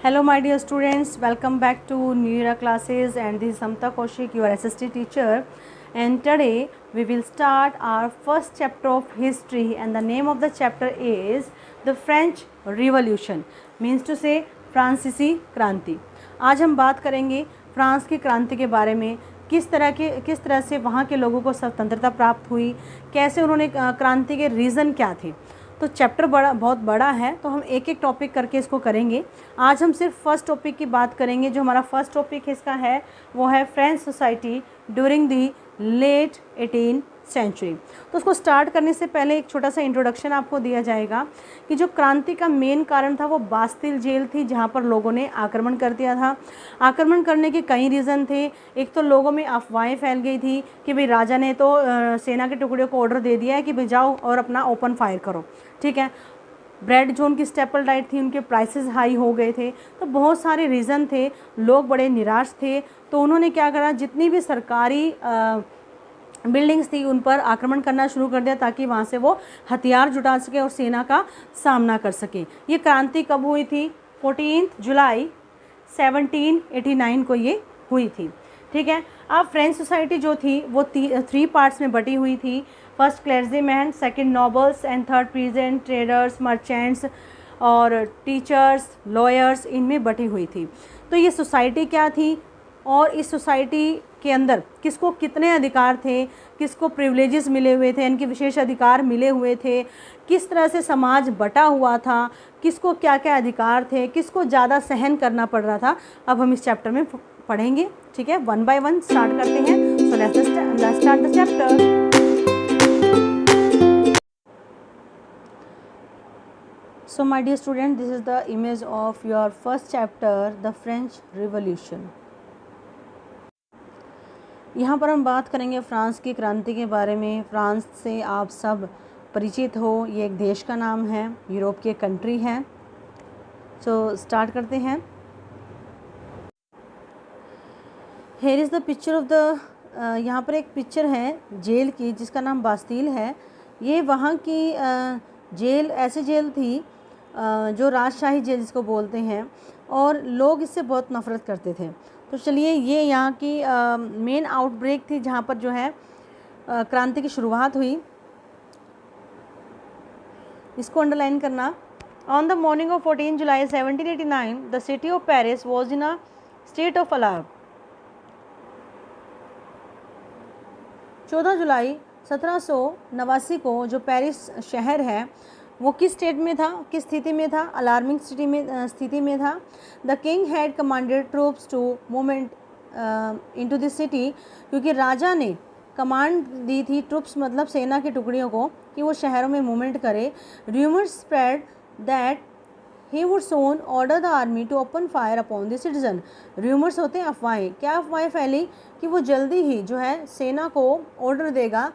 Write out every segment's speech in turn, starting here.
Hello my dear students, welcome back to New Era classes, and this is Samta Kaushik, your SST teacher, and today we will start our first chapter of history, and the name of the chapter is the French Revolution, means to say फ्रांसीसी क्रांति। आज हम बात करेंगे France की क्रांति के बारे में, किस तरह से वहाँ के लोगों को स्वतंत्रता प्राप्त हुई, कैसे उन्होंने क्रांति के रीज़न क्या थे। तो चैप्टर बहुत बड़ा है, तो हम एक एक टॉपिक करके इसको करेंगे। आज हम सिर्फ फर्स्ट टॉपिक की बात करेंगे। जो हमारा फर्स्ट टॉपिक इसका है वो है French society during the late 18th century. तो उसको स्टार्ट करने से पहले एक छोटा सा इंट्रोडक्शन आपको दिया जाएगा कि जो क्रांति का मेन कारण था वो बास्तिल जेल थी, जहाँ पर लोगों ने आक्रमण कर दिया था। आक्रमण करने के कई रीज़न थे। एक तो लोगों में अफवाहें फैल गई थी कि भाई राजा ने तो सेना के टुकड़ियों को ऑर्डर दे दिया है कि भाई जाओ और अपना ओपन फायर करो, ठीक है। ब्रेड जो उनकी स्टेपल डाइट थी, उनके प्राइसेस हाई हो गए थे, तो बहुत सारे रीज़न थे। लोग बड़े निराश थे, तो उन्होंने क्या करा, जितनी भी सरकारी बिल्डिंग्स थी उन पर आक्रमण करना शुरू कर दिया ताकि वहाँ से वो हथियार जुटा सके और सेना का सामना कर सके। ये क्रांति कब हुई थी? 14 जुलाई 1789 को ये हुई थी, ठीक है। अब फ्रेंच सोसाइटी जो थी वो 3 पार्ट्स में बटी हुई थी। First clergyman, second nobles and third peasant, traders, merchants और टीचर्स, लॉयर्स, इनमें बटी हुई थी। तो ये सोसाइटी क्या थी और इस सोसाइटी के अंदर किसको कितने अधिकार थे, किसको प्रिविलेजेस मिले हुए थे, इनके विशेष अधिकार मिले हुए थे, किस तरह से समाज बटा हुआ था, किसको क्या क्या अधिकार थे, किसको ज़्यादा सहन करना पड़ रहा था, अब हम इस चैप्टर में पढ़ेंगे, ठीक है। 1 by 1 स्टार्ट करते हैं। So let's start the chapter. So my dear student, this is the image of your first chapter, the French Revolution. यहाँ पर हम बात करेंगे फ्रांस की क्रांति के बारे में। फ्रांस से आप सब परिचित हो, ये एक देश का नाम है, यूरोप की एक कंट्री है। सो स्टार्ट करते हैं। Here is the picture of the, यहाँ पर एक पिक्चर है जेल की जिसका नाम बास्तील है। ये वहाँ की जेल ऐसी जेल थी जो राजशाही जेल जिसको बोलते हैं, और लोग इससे बहुत नफ़रत करते थे। तो चलिए, ये यहाँ की मेन आउटब्रेक थी जहाँ पर जो है क्रांति की शुरुआत हुई। इसको अंडरलाइन करना। On the morning of 14 July 1789 the city of Paris was in a state of alarm. 14 जुलाई 1789 को जो पेरिस शहर है वो किस स्टेट में था, किस स्थिति में था? अलार्मिंग स्थिति में था। The king had commanded troops to movement into this city, क्योंकि राजा ने कमांड दी थी, ट्रूप्स मतलब सेना की टुकड़ियों को, कि वो शहरों में मूवमेंट करे। Rumours spread that he would soon order the army to open fire upon the citizen. Rumours होते हैं अफवाहें। क्या अफवाहें फैली? कि वो जल्दी ही जो है सेना को ऑर्डर देगा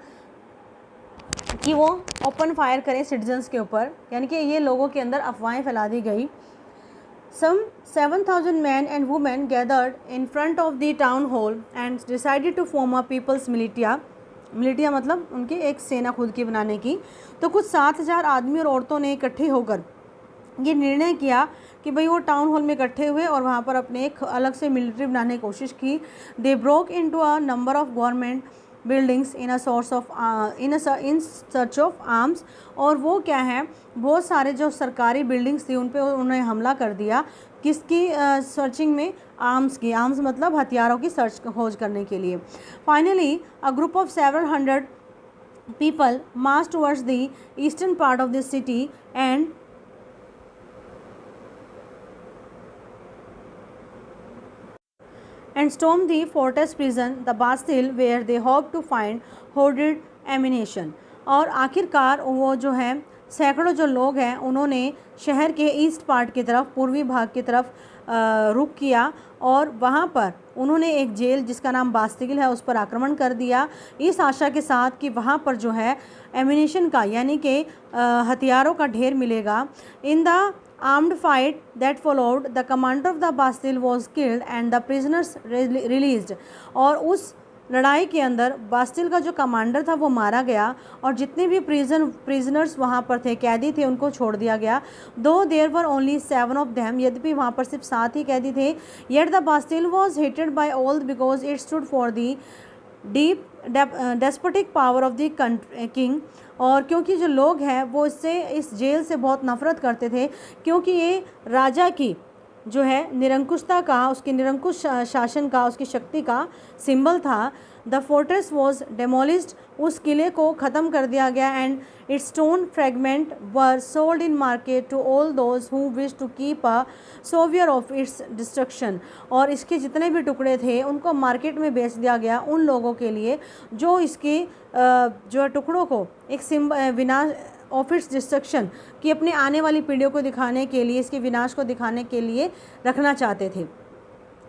कि वो ओपन फायर करें सिटीजन्स के ऊपर, यानी कि ये लोगों के अंदर अफवाहें फैला दी गई। Some 7,000 men and women gathered in front of the town hall and decided to form a people's militia. Militia मतलब उनकी एक सेना खुद की बनाने की। तो कुछ 7,000 आदमी और औरतों ने इकट्ठे होकर ये निर्णय किया कि भाई वो टाउन हॉल में इकट्ठे हुए और वहाँ पर अपने एक अलग से मिलिट्री बनाने की कोशिश की। They broke into a number of government buildings in search of arms. और वो क्या है, बहुत सारे जो सरकारी बिल्डिंग्स थी उन पे उन्होंने हमला कर दिया। किसकी सर्चिंग में? आर्म्स की। आर्म्स मतलब हथियारों की खोज करने के लिए। Finally a group of several hundred people March towards the eastern part of this city and stormed the fortress prison, the Bastille, where they hoped to find hoarded ammunition. और आखिरकार वो जो है सैकड़ों जो लोग हैं उन्होंने शहर के ईस्ट पार्ट की तरफ, पूर्वी भाग की तरफ रुख किया और वहाँ पर उन्होंने एक जेल जिसका नाम बास्तिल है उस पर आक्रमण कर दिया, इस आशा के साथ कि वहाँ पर जो है एम्यूनिशन का यानी कि हथियारों का ढेर मिलेगा। In the armed fight that followed, the commander of the Bastille was killed and the prisoners released. और उस लड़ाई के अंदर बास्टिल का जो कमांडर था वो मारा गया और जितने भी प्रिजनर्स वहाँ पर थे, कैदी थे, उनको छोड़ दिया गया। Though there were only 7 of them, यद्यपि वहाँ पर सिर्फ 7 ही कैदी थे। Yet the Bastille was hated by all because it stood for the deep despotic power of the king. और क्योंकि जो लोग हैं वो इससे, इस जेल से बहुत नफरत करते थे, क्योंकि ये राजा की जो है निरंकुशता का, उसकी निरंकुश शासन का, उसकी शक्ति का सिंबल था। द फोर्ट्रेस वॉज डेमोलिस्ड, उस किले को ख़त्म कर दिया गया। And its stone fragment were sold in market to all those who wish to keep a souvenir of its destruction. और इसके जितने भी टुकड़े थे उनको मार्केट में बेच दिया गया उन लोगों के लिए जो इसके जो टुकड़ों को एक विनाश ऑफ इट्स डिस्ट्रक्शन कि अपने आने वाली पीढ़ियों को दिखाने के लिए, इसके विनाश को दिखाने के लिए रखना चाहते थे।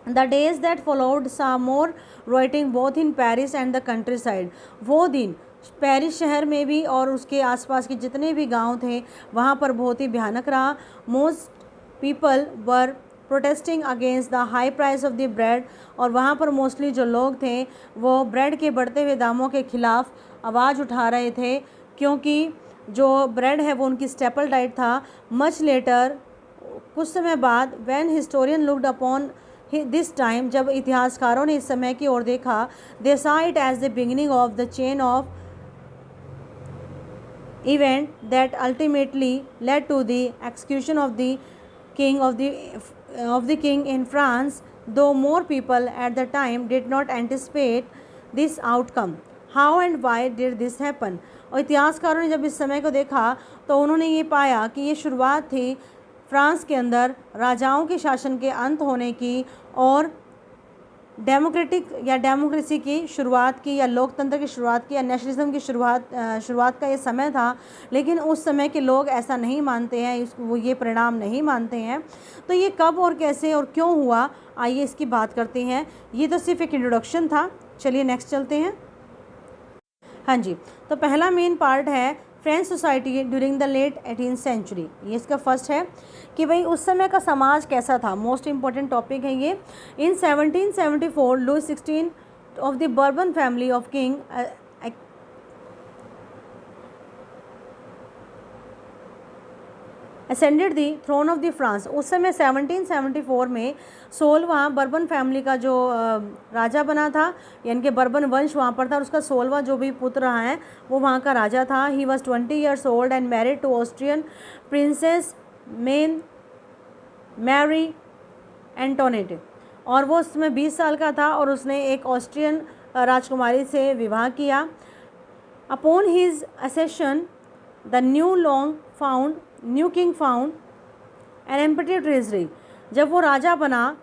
The days that followed saw more writing both in Paris and the countryside. वो दिन पेरिस शहर में भी और उसके आसपास के जितने भी गांव थे वहाँ पर बहुत ही भयानक रहा। Most people were protesting against the high price of the bread, और वहाँ पर मोस्टली जो लोग थे वो ब्रेड के बढ़ते हुए दामों के खिलाफ आवाज़ उठा रहे थे, क्योंकि जो ब्रेड है वो उनकी स्टेपल डाइट था। मच लेटर, कुछ समय बाद, when historian looked upon this time, जब इतिहासकारों ने इस समय की ओर देखा, they saw it as the beginning of the chain of event that ultimately led to the execution of the king of the king in France, though more people at the time did not anticipate this outcome. How and why did this happen? और इतिहासकारों ने जब इस समय को देखा तो उन्होंने ये पाया कि ये शुरुआत थी फ्रांस के अंदर राजाओं के शासन के अंत होने की और डेमोक्रेटिक या डेमोक्रेसी की शुरुआत की, या लोकतंत्र की शुरुआत की, या नेशनलिज्म की शुरुआत का ये समय था। लेकिन उस समय के लोग ऐसा नहीं मानते हैं, वो ये परिणाम नहीं मानते हैं। तो ये कब और कैसे और क्यों हुआ, आइए इसकी बात करते हैं। ये तो सिर्फ एक इंट्रोडक्शन था, चलिए नेक्स्ट चलते हैं। हाँ जी, तो पहला मेन पार्ट है French society during the late 18th century. ये इसका फर्स्ट है कि भाई उस समय का समाज कैसा था, मोस्ट इंपॉर्टेंट टॉपिक है ये। In 1774 Louis 16 of the Bourbon family of king ascended the throne of the France. उस समय 1774 में 16वां बर्बन फैमिली का जो राजा बना था, यानी कि बर्बन वंश वहाँ पर था, और उसका 16वां जो भी पुत्र रहा है वो वहाँ का राजा था। He was 20 years old and married to Austrian princess Marie Antoinette, और वो उस समय 20 साल का था और उसने एक ऑस्ट्रियन राजकुमारी से विवाह किया। Upon his accession the new king found an empty treasury. जब वो राजा बना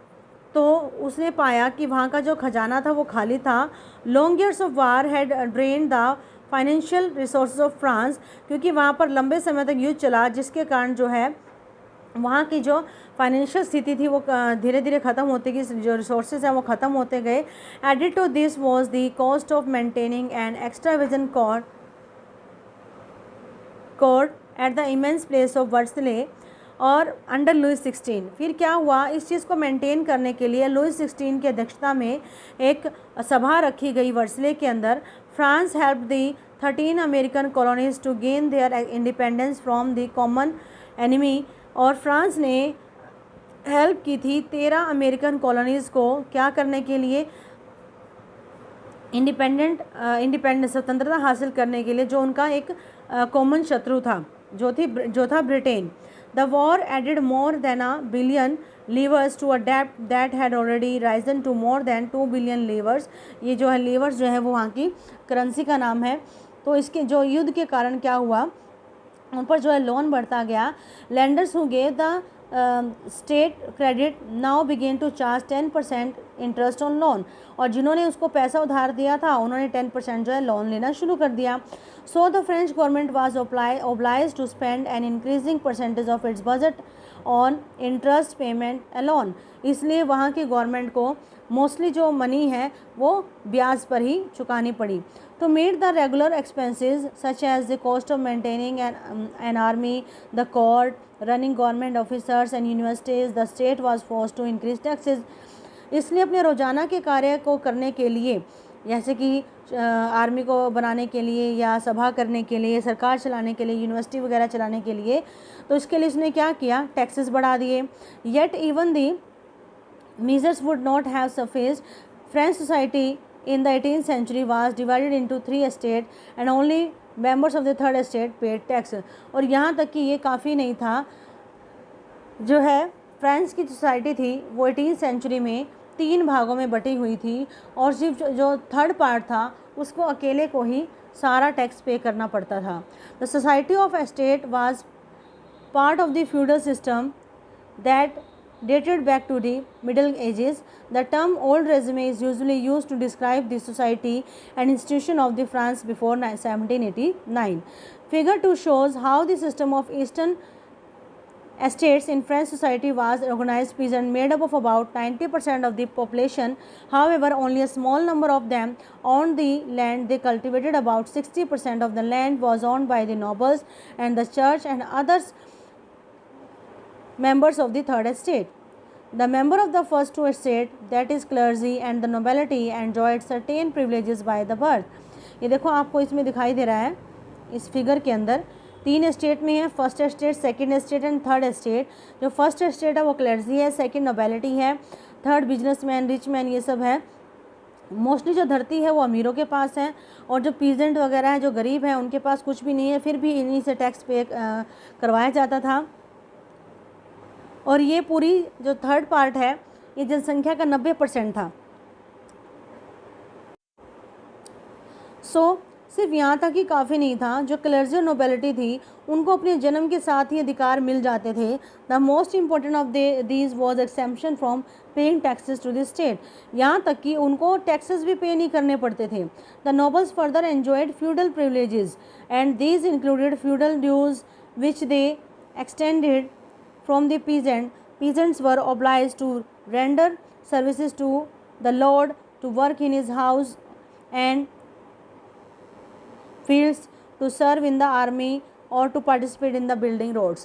तो उसने पाया कि वहाँ का जो खजाना था वो खाली था। Long years of war had drain the financial resources of France, क्योंकि वहाँ पर लंबे समय तक युद्ध चला, जिसके कारण जो है वहाँ की जो फाइनेंशियल स्थिति थी वो धीरे धीरे ख़त्म होती गई, जो रिसोर्सेज हैं वो ख़त्म होते गए। Added to this was the cost of maintaining an extravagant court at the immense palace of Versailles और अंडर लुई 16। फिर क्या हुआ, इस चीज़ को मेंटेन करने के लिए लुई 16 की अध्यक्षता में एक सभा रखी गई वर्सले के अंदर। France help the 13 American colonies to gain their independence from the common enemy, और फ्रांस ने हेल्प की थी 13 अमेरिकन कॉलोनीज़ को क्या करने के लिए, इंडिपेंडेंस स्वतंत्रता हासिल करने के लिए, जो उनका एक कॉमन शत्रु था, जो था Britain. The war added more than $1 billion to a debt that had already risen to more than $2 billion livres। ये जो है लीवर्स जो है वो वहाँ की करेंसी का नाम है। तो इसके जो युद्ध के कारण क्या हुआ, उन पर जो है लोन बढ़ता गया। Lenders who gave the state credit now began to charge 10% interest on loan, और जिन्होंने उसको पैसा उधार दिया था उन्होंने 10% जो है लोन लेना शुरू कर दिया। So the French government was obliged to spend an increasing percentage of its budget on interest payment alone. इसलिए वहाँ की गवर्नमेंट को मोस्टली जो मनी है वो ब्याज पर ही चुकानी पड़ी। To meet the regular expenses such as the cost of maintaining an army, the court, running government officers and universities, the state was forced to increase taxes। इसलिए अपने रोजाना के कार्य को करने के लिए जैसे कि आर्मी को बनाने के लिए या सभा करने के लिए, सरकार चलाने के लिए, यूनिवर्सिटी वगैरह चलाने के लिए, तो इसके लिए इसने क्या किया, टैक्सेस बढ़ा दिए। Yet even the measures would not have sufficed. French society in the 18th century was divided into 3 estates and only members of the third estate paid tax. और यहाँ तक कि ये काफ़ी नहीं था, जो है फ्रांस की सोसाइटी थी वो 18th सेंचुरी में 3 भागों में बटी हुई थी और सिर्फ जो थर्ड पार्ट था उसको अकेले को ही सारा टैक्स पे करना पड़ता था। The society of estate was part of the feudal system that dated back to the Middle Ages. The term old regime is usually used to describe the society and institution of the France before 1789. Figure 2 shows how the system of Eastern estates in French society was organized. Peasants made up of about 90% of the population. However, only a small number of them owned the land they cultivated. About 60% of the land was owned by the nobles and the church and others members of the third estate. The member of the first two estate, that is clergy and the nobility, enjoyed certain privileges by the birth. ये देखो आपको इसमें दिखाई दे रहा है इस figure के अंदर 3 एस्टेट में है, first estate, second estate and third estate. जो फर्स्ट एस्टेट है वो क्लर्जी है, सेकंड नोबिलिटी है, थर्ड बिजनेसमैन, रिच मैन, ये सब है। मोस्टली जो धरती है वो अमीरों के पास है और जो पीजेंट वगैरह है, जो गरीब हैं, उनके पास कुछ भी नहीं है, फिर भी इन्हीं से टैक्स पे करवाया जाता था। और ये पूरी जो थर्ड पार्ट है ये जनसंख्या का 90% था। सिर्फ यहाँ तक ही काफ़ी नहीं था, जो क्लर्जी और नोबिलिटी थी उनको अपने जन्म के साथ ही अधिकार मिल जाते थे। The most important of these was exemption from paying taxes to the state. यहाँ तक कि उनको टैक्सेस भी पे नहीं करने पड़ते थे। The nobles further enjoyed feudal privileges and these included feudal dues which they extended from the peasant. Peasants were obliged to render services to the lord, to work in his house and fields, to serve in the army or to participate in the building roads.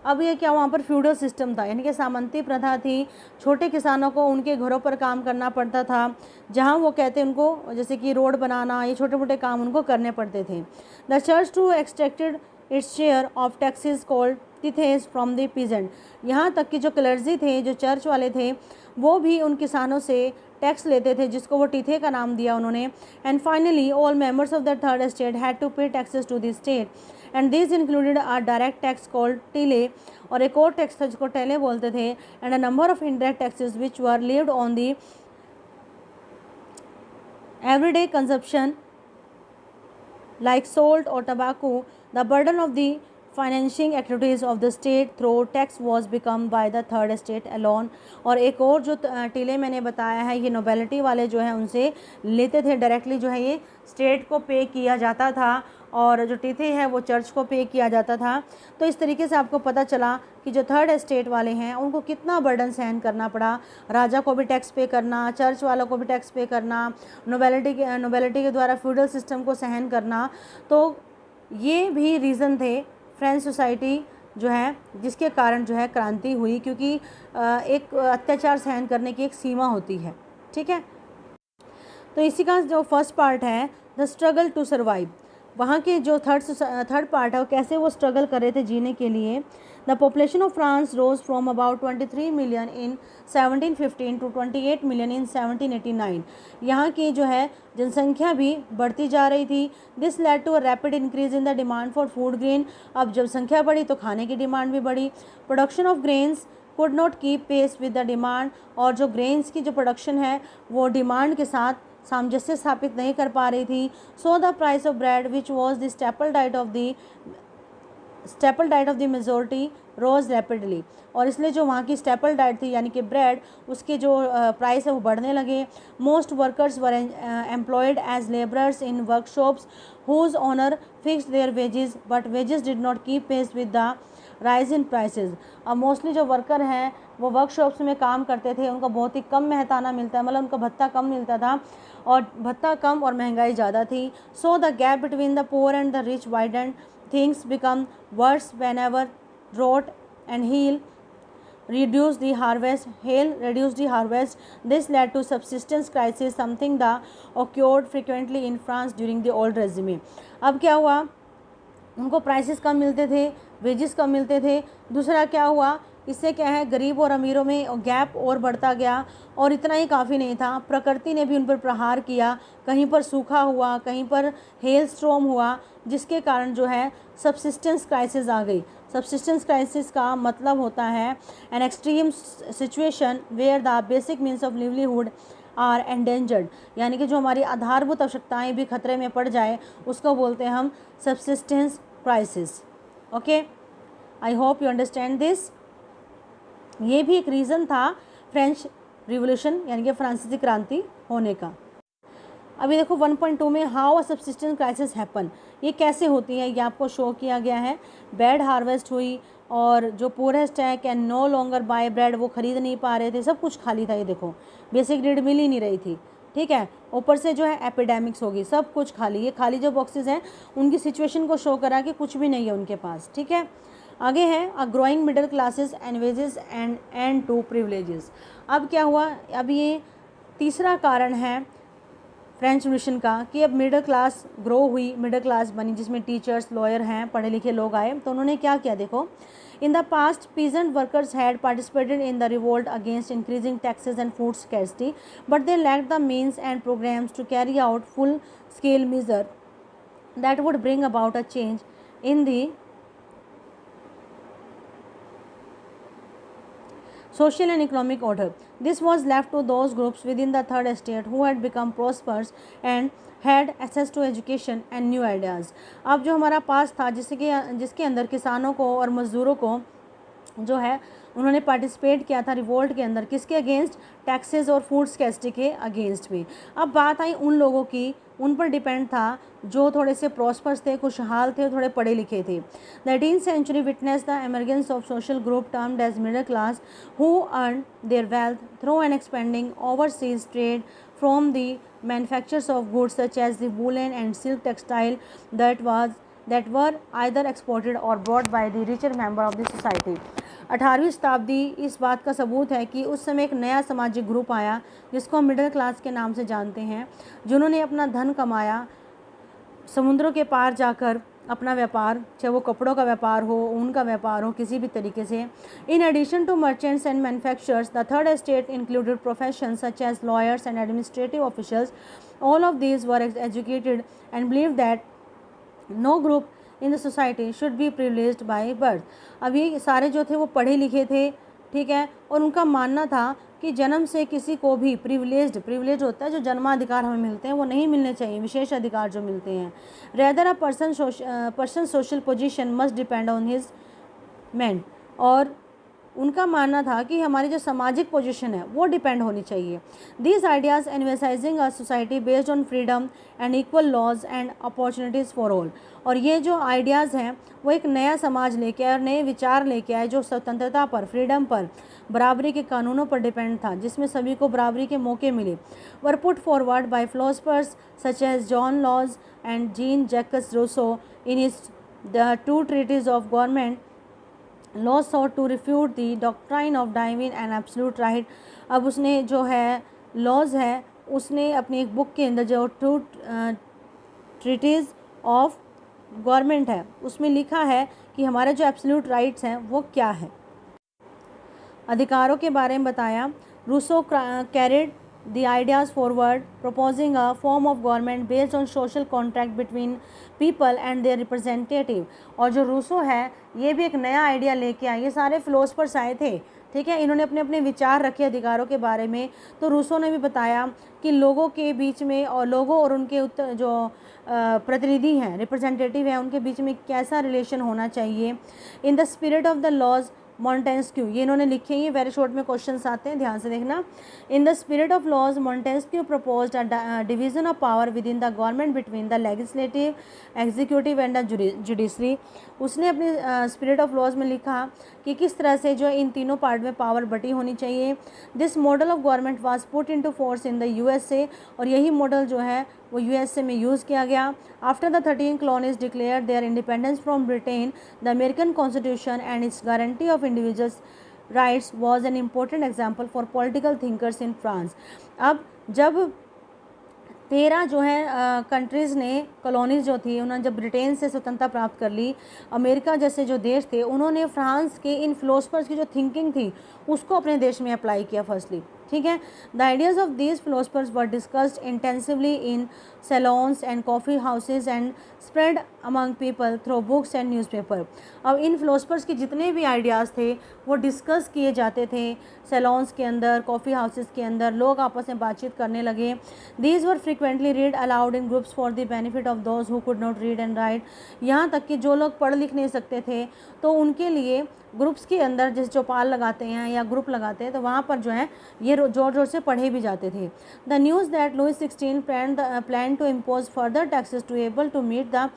अब ये क्या, वहाँ पर feudal system था, यानी कि सामंती प्रथा थी। छोटे किसानों को उनके घरों पर काम करना पड़ता था, जहाँ वो कहते उनको, जैसे कि रोड बनाना, ये छोटे मोटे काम उनको करने पड़ते थे। The church too extracted its share of taxes called tithes from the peasant. यहाँ तक कि जो क्लर्जी थे, जो चर्च वाले थे, वो भी उन किसानों से टैक्स लेते थे, जिसको वो टिथे का नाम दिया उन्होंने। And finally all members of the third estate had to pay taxes to the state and this included a direct tax called taille, और एक और टैक्स था जिसको टेले बोलते थे, and a number of indirect taxes which were levied on the everyday consumption like salt or tobacco. The burden of the financing activities of the state through tax was become by the third estate alone. और एक और जो टीले मैंने बताया है, ये nobility वाले जो है उनसे लेते थे डायरेक्टली, जो है ये स्टेट को पे किया जाता था, और जो टीथे है वो चर्च को पे किया जाता था। तो इस तरीके से आपको पता चला कि जो थर्ड एस्टेट वाले हैं उनको कितना बर्डन सहन करना पड़ा। राजा को भी टैक्स पे करना, चर्च वालों को भी टैक्स पे करना, नोबिलिटी के द्वारा फ्यूडल सिस्टम को सहन करना। तो ये भी रीज़न थे फ्रेंच सोसाइटी जो है जिसके कारण जो है क्रांति हुई, क्योंकि एक अत्याचार सहन करने की एक सीमा होती है। ठीक है, तो इसी का जो फर्स्ट पार्ट है द स्ट्रगल टू सर्वाइव, वहाँ के जो थर्ड पार्ट है वो कैसे वो स्ट्रगल कर रहे थे जीने के लिए। The population of France rose from about 23 million in 1715 to 28 million in 1789। यहाँ की जो है जनसंख्या भी बढ़ती जा रही थी। This led to a rapid increase in the demand for food grain. अब जब संख्या बढ़ी तो खाने की डिमांड भी बढ़ी। Production of grains could not keep pace with the demand, और जो ग्रेन्स की जो प्रोडक्शन है वो डिमांड के साथ सामंजस्य स्थापित नहीं कर पा रही थी। So the price of bread which was the staple diet of the majority rose rapidly, और इसलिए जो वहाँ की स्टेपल डाइट थी यानी कि ब्रेड, उसके जो प्राइस है वो बढ़ने लगे। Most workers were employed as labourers in workshops whose owner fixed their wages but wages did not keep pace with the rise in prices. अब मोस्टली जो वर्कर हैं वो वर्कशॉप्स में काम करते थे, उनका बहुत ही कम मेहताना मिलता है, मतलब उनका भत्ता कम मिलता था, और भत्ता कम और महंगाई ज़्यादा थी। So the gap between the poor and the rich widened, things become worse whenever drought and hail reduce the harvest. Hail reduced the harvest. This led to subsistence crisis, something that occurred frequently in France during the old regime. अब क्या हुआ, उनको prices कम मिलते थे, wages कम मिलते थे। दूसरा क्या हुआ, इससे क्या है, गरीब और अमीरों में गैप और बढ़ता गया। और इतना ही काफ़ी नहीं था, प्रकृति ने भी उन पर प्रहार किया। कहीं पर सूखा हुआ, कहीं पर हेल स्ट्रॉम हुआ, जिसके कारण जो है सबसिस्टेंस क्राइसिस आ गई। सबसिस्टेंस क्राइसिस का मतलब होता है an extreme situation where the basic means of livelihood are endangered, यानी कि जो हमारी आधारभूत आवश्यकताएँ भी खतरे में पड़ जाए, उसको बोलते हैं हम subsistence crisis. Okay, I hope you understand this. ये भी एक रीज़न था फ्रेंच रिवोल्यूशन यानी कि फ्रांसीसी क्रांति होने का। अभी देखो 1.2 में how a subsistence crisis happen, ये कैसे होती है, ये आपको शो किया गया है। बैड हार्वेस्ट हुई और जो पुअरेस्ट है can no longer buy bread, वो खरीद नहीं पा रहे थे, सब कुछ खाली था। ये देखो बेसिक नीड मिल ही नहीं रही थी, ठीक है। ऊपर से जो है एपिडेमिक्स होगी, सब कुछ खाली। ये खाली जो बॉक्सेस हैं उनकी सिचुएशन को शो करा कि कुछ भी नहीं है उनके पास, ठीक है। आगे है a growing middle classes and wages and end to privileges. अब क्या हुआ, अब ये तीसरा कारण है फ्रेंच रिवॉल्यूशन का कि अब मिडिल क्लास ग्रो हुई, मिडिल क्लास बनी, जिसमें टीचर्स, लॉयर हैं, पढ़े लिखे लोग आए। तो उन्होंने क्या किया, देखो in the past peasant workers had participated in the revolt against increasing taxes and food scarcity, but they lacked the means and programs to carry out full scale measures that would bring about a change in the social and economic order. This was left to those groups within the third estate who had become prosperous and had access to education and new ideas. अब जो हमारा पास था जिसके अंदर किसानों को और मज़दूरों को जो है उन्होंने पार्टिसिपेट किया था रिवोल्ट के अंदर, किसके अगेंस्ट, टैक्सेस और फूड स्कैर्सिटी के अगेंस्ट भी। अब बात आई उन लोगों की, उन पर डिपेंड था जो थोड़े से प्रॉस्पर्स थे, खुशहाल थे, थोड़े पढ़े लिखे थे। The 18th century witnessed the emergence of social group termed as middle class who earned their wealth through an expanding overseas trade from the manufactures of goods such as the woolen and silk textile that were either exported or brought by the richer member of the society. 18वीं शताब्दी इस बात का सबूत है कि उस समय एक नया सामाजिक ग्रुप आया जिसको हम मिडिल क्लास के नाम से जानते हैं, जिन्होंने अपना धन कमाया समुद्रों के पार जाकर अपना व्यापार, चाहे वो कपड़ों का व्यापार हो, ऊन का व्यापार हो, किसी भी तरीके से। In addition to merchants and manufacturers the third estate included professions such as lawyers and administrative officers. All of these were educated and believe that no group in the society should be privileged by birth. अब ये सारे जो थे वो पढ़े लिखे थे, ठीक है, और उनका मानना था कि जन्म से किसी को भी प्रिविलेज होता है, जो जन्माधिकार हमें मिलते हैं वो नहीं मिलने चाहिए, विशेष अधिकार जो मिलते हैं। Rather a person social position must depend on his man, और उनका मानना था कि हमारी जो सामाजिक पोजीशन है वो डिपेंड होनी चाहिए। These ideas envisaging a society based on freedom and equal laws and opportunities for all. और ये जो आइडियाज़ हैं वो एक नया समाज लेके आए और नए विचार लेके आए जो स्वतंत्रता पर, फ्रीडम पर, बराबरी के कानूनों पर डिपेंड था, जिसमें सभी को बराबरी के मौके मिले। Were put forward by philosophers such as John Locke and Jean Jacques Rousseau in his the two treatises of government Locke sought to refute the doctrine of divine and absolute right. अब उसने जो है laws है, उसने अपनी एक book के अंदर जो टू ट्रीटीज ऑफ गवर्नमेंट है उसमें लिखा है कि हमारे जो एब्सोल्यूट राइट्स हैं वो क्या है, अधिकारों के बारे में बताया। Rousseau carried the ideas forward, proposing a form of government based on social contract between people and their representative। और जो रूसो है ये भी एक नया आइडिया लेके आए, ये सारे फिलोसफर्स आए थे, ठीक है, इन्होंने अपने अपने विचार रखे अधिकारों के बारे में। तो रूसो ने भी बताया कि लोगों के बीच में और लोगों और उनके जो प्रतिनिधि हैं, रिप्रेजेंटेटिव हैं, उनके बीच में कैसा रिलेशन होना चाहिए। In the spirit of the laws Montesquieu, ये इन्होंने लिखे, ये वेरी शॉर्ट में क्वेश्चंस आते हैं, ध्यान से देखना। In the spirit of laws Montesquieu proposed a division of power within the government between the legislative, executive and the judiciary. उसने अपने स्पिरिट ऑफ लॉज में लिखा कि किस तरह से जो इन तीनों पार्ट में पावर बटी होनी चाहिए। This model of government was put into force in the USA, और यही मॉडल जो है वो यूएसए में यूज़ किया गया। After the 13 colonies declare there independence from Britain, the American constitution and it's guarantee of individuals rights was an important example for political thinkers in France. अब जब 13 जो है कंट्रीज़ ने, कॉलोनीज़ जो थी, उन्होंने जब ब्रिटेन से स्वतंत्रता प्राप्त कर ली, अमेरिका जैसे जो देश थे उन्होंने फ्रांस के इन फिलोसफर्स की जो थिंकिंग थी उसको अपने देश में अप्लाई किया फर्स्टली। ठीक है, the ideas of these philosophers were discussed intensively in salons and coffee houses and spread among people through books and newspaper. अब इन फिलोसफर्स के जितने भी आइडियाज़ थे वो डिस्कस किए जाते थे सैलॉन्स के अंदर, कॉफ़ी हाउसेस के अंदर, लोग आपस में बातचीत करने लगे। These were frequently read allowed in groups for the benefit of those who could not read and right. यहाँ तक कि जो लोग पढ़ लिख नहीं सकते थे तो उनके लिए ग्रुप्स के अंदर, जैसे चौपाल लगाते हैं या ग्रुप लगाते हैं, तो वहाँ पर जो है ये जोर जोर से पढ़े भी जाते थे। The news that Louis 16 plan to impose further taxes to able to meet the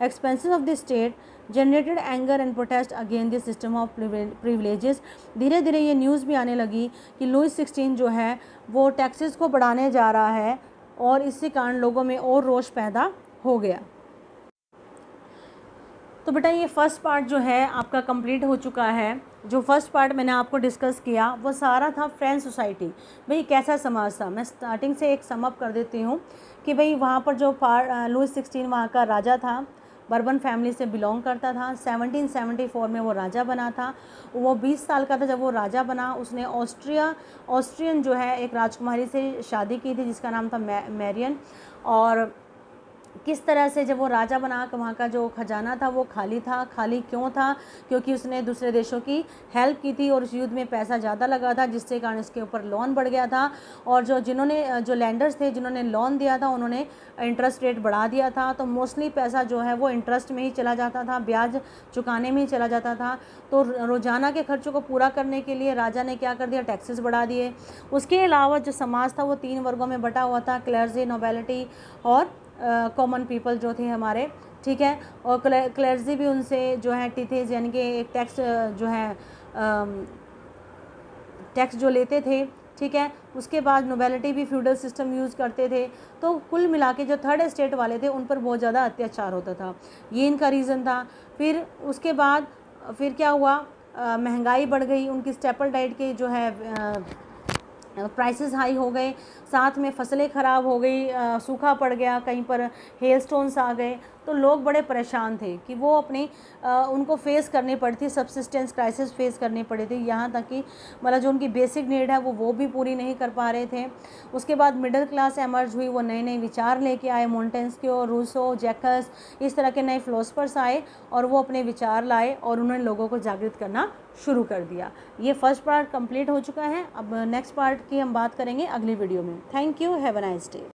expenses of the state generated anger and protest against the system of privileges. धीरे धीरे ये न्यूज़ भी आने लगी कि लुइस 16 जो है वो टैक्सेस को बढ़ाने जा रहा है और इसके कारण लोगों में और रोष पैदा हो गया। तो बेटा ये फर्स्ट पार्ट जो है आपका कंप्लीट हो चुका है। जो फर्स्ट पार्ट मैंने आपको डिस्कस किया वो सारा था फ्रेंच सोसाइटी, भाई कैसा समाज था। मैं स्टार्टिंग से एक समअप कर देती हूँ कि भाई वहाँ पर जो लुइस 16 वहाँ का राजा था, बर्बन फैमिली से बिलोंग करता था। 1774 में वो राजा बना था। वो 20 साल का था जब वो राजा बना। उसने ऑस्ट्रियन जो है एक राजकुमारी से शादी की थी जिसका नाम था मैरियन। और किस तरह से जब वो राजा बना कि वहाँ का जो खजाना था वो खाली था। खाली क्यों था? क्योंकि उसने दूसरे देशों की हेल्प की थी और उस युद्ध में पैसा ज़्यादा लगा था, जिससे कारण इसके ऊपर लोन बढ़ गया था। और जो लैंडर्स थे जिन्होंने लोन दिया था उन्होंने इंटरेस्ट रेट बढ़ा दिया था। तो मोस्टली पैसा जो है वो इंटरेस्ट में ही चला जाता था, ब्याज चुकाने में ही चला जाता था। तो रोज़ाना के खर्चों को पूरा करने के लिए राजा ने क्या कर दिया, टैक्सेस बढ़ा दिए। उसके अलावा जो समाज था वो 3 वर्गों में बटा हुआ था, क्लर्जी, नोबेलिटी और कॉमन पीपल जो थे हमारे। ठीक है, और क्लर्जी भी उनसे जो है टीथेज यानी कि एक टैक्स जो है टैक्स जो लेते थे। ठीक है, उसके बाद नोबेलिटी भी फ्यूडल सिस्टम यूज़ करते थे। तो कुल मिला के जो थर्ड स्टेट वाले थे उन पर बहुत ज़्यादा अत्याचार होता था। ये इनका रीज़न था। फिर उसके बाद फिर क्या हुआ, महंगाई बढ़ गई, उनकी स्टेपल डाइट के जो है प्राइसेस हाई हो गए, साथ में फसलें ख़राब हो गई, सूखा पड़ गया, कहीं पर हेल स्टोन्स आ गए। तो लोग बड़े परेशान थे कि वो अपनी उनको फेस करनी पड़ी थी, सब्सिस्टेंस क्राइसिस फेस करनी पड़ी थी। यहाँ तक कि मतलब जो उनकी बेसिक नीड है वो भी पूरी नहीं कर पा रहे थे। उसके बाद मिडिल क्लास एमर्ज हुई, वो नए नए विचार लेके आए। मोंटेस्क्यू, रूसो, जैकस, इस तरह के नए फिलोसफर्स आए और वो अपने विचार लाए और उन्होंने लोगों को जागृत करना शुरू कर दिया। ये फर्स्ट पार्ट कंप्लीट हो चुका है। अब नेक्स्ट पार्ट की हम बात करेंगे अगली वीडियो में। Thank you, have a nice day.